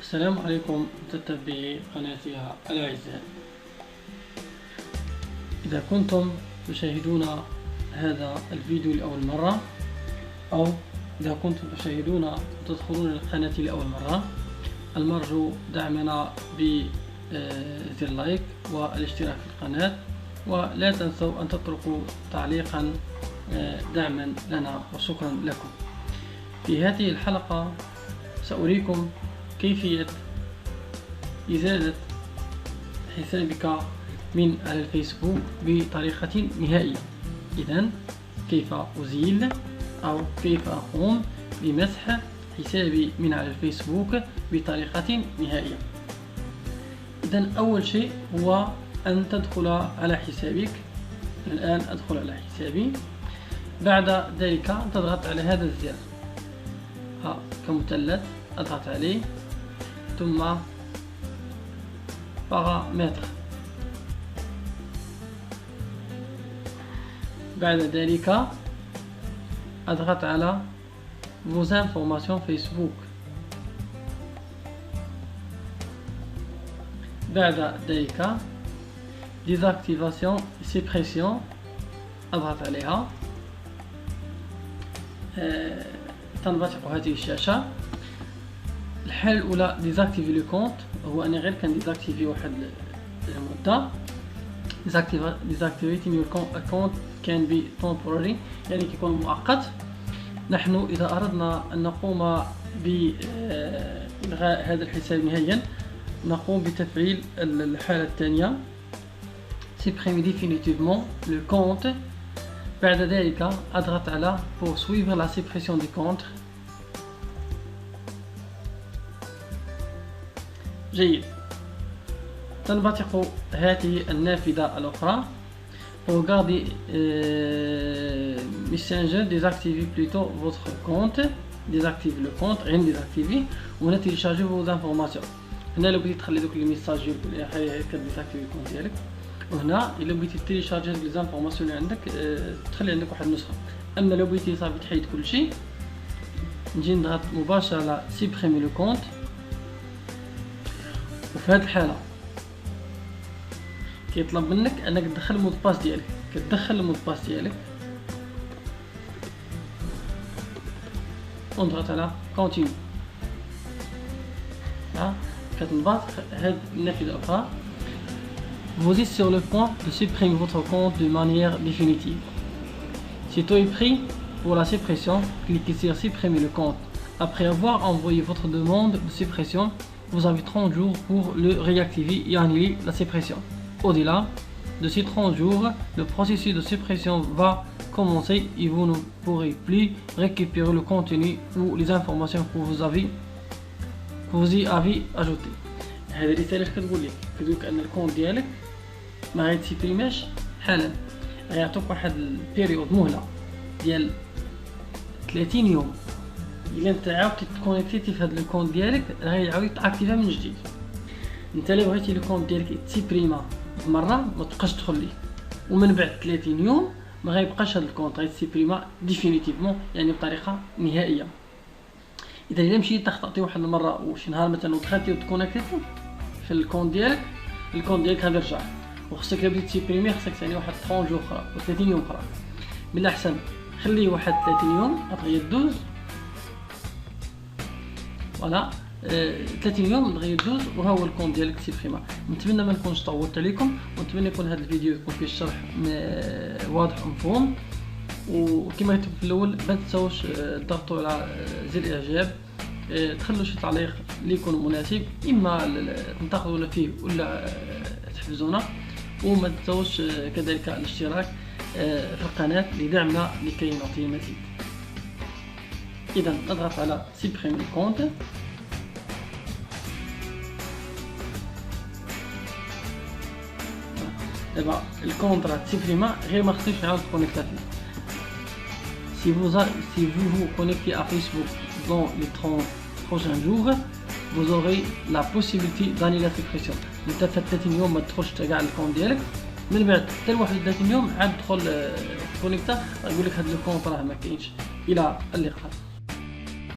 السلام عليكم متتبعي قناتي الأعزاء. إذا كنتم تشاهدون هذا الفيديو لأول مرة، أو إذا كنتم تشاهدون وتدخلون لقناتي لأول مرة، المرجو دعمنا بزر لايك والاشتراك في القناة، ولا تنسوا أن تتركوا تعليقا دعما لنا، وشكرا لكم. في هذه الحلقة سأريكم كيفية إزالة حسابك من على الفيسبوك بطريقة نهائية. إذن كيف أزيل أو كيف أقوم بمسح حسابي من على الفيسبوك بطريقة نهائية. إذن أول شيء هو أن تدخل على حسابك. الآن أدخل على حسابي. بعد ذلك تضغط على هذا الزر كمثلث، أضغط عليه، ثم بارامتر. بعد ذلك أضغط على vos informations Facebook. بعد ذلك désactivation suppression، أضغط عليها. تنبثق هذه الشاشة. الحالة الأولى ديزاكتيفي لو كونت، هو أنا غير كان ديزاكتيفي واحد المدة. ديزاكتيفيتين يور أكونت كان بي تومبوراري، يعني كيكون مؤقت. نحن إذا أردنا أن نقوم بإلغاء هذا الحساب نهائيا، نقوم بتفعيل الحالة الثانية supprimer définitivement le compte. بعد ذلك أضغط على poursuivre la suppression du compte. جيد. تنبثق هذه النافذة الأخرى pour garder messenger désactivez plutôt votre compte. désactive le compte، غير désactiver، وهنا télécharger vos informations. هنا لو بغيتي تخلي دوك لي ميساج كديزاكتيفي الكونت ديالك، وهنا الا بغيتي تيليشارجي هاد لي زانفورماسيون اللي عندك تخلي عندك واحد النسخه. اما لو بغيتي صافي تحيد كلشي، نجي نضغط مباشره على سيبريمي لو كونت. وفي هاد الحاله كيطلب منك انك تدخل المود باس ديالك. كتدخل المود باس ديالك ونضغط على كونتينيو. كتنبثق هاد النافذه الاخرى. Vous êtes sur le point de supprimer votre compte de manière définitive. Si tout est pris pour la suppression, cliquez sur supprimer le compte. Après avoir envoyé votre demande de suppression, vous avez 30 jours pour le réactiver et annuler la suppression. Au-delà de ces 30 jours, le processus de suppression va commencer et vous ne pourrez plus récupérer le contenu ou les informations que vous y avez ajoutées. هذه الرسالة كتقول لك ان الكونت ديالك ما غيتسيبريماش حالا. غيعطوك واحد البيريود مهله ديال 30 يوم. الا انت عاودتي تكونيكتيتي في هذا الكونت ديالك، غيعاود يتاكتيفا من جديد. انت الا بغيتي الكونت ديالك يتسيبريما بمره، ما تبقاش تدخل ليه، ومن بعد 30 يوم ما غيبقاش هذا الكونت، غيتسيبريما ديفينيتيفمون، يعني بطريقه نهائيه. اذا الا مشيتي تخطئتي واحد المره وشي نهار مثلا ودخلتي وتكونيكتيتي في الكونت ديالك، الكونت ديالك غادي يرجع. وخصك الا بغيتي تسيبريمي خصك ثاني واحد 30 يوم اخرى و 30 يوم اخرى. من الاحسن خليه واحد 30 يوم ابغي دوز، فوالا 30 يوم دغيا دوز، وها هو الكونت ديالك سيبريما. نتمنى ما نكونش طولت عليكم، ونتمنى يكون هذا الفيديو يكون فيه الشرح واضح ومفهوم. وكما قلت في الاول، ما تنساوش تضغطوا على زر الاعجاب، تخلوا شي تعليق اللي يكون مناسب، اما تنتقدوا فيه ولا تحفزونا. وما تنساوش كذلك الاشتراك في القناة لدعمنا لكي نعطي المزيد. اذا نضغط على سيبريمي الكونت. دابا الكونت راه تسيبريما، غير ما خصنيش نعاود كونيكتا فيه. Si vous vous connectez à Facebook dans les 30 prochains jours, vous aurez la possibilité d'annuler la suppression. انت في 30 يوم ما تدخلش كاع الكونت ديالك، من بعد حتى لواحد 30 يوم عاد تدخل كونيكتا، يقول لك هذا الكونت راه ما كاينش. الى اللقاء.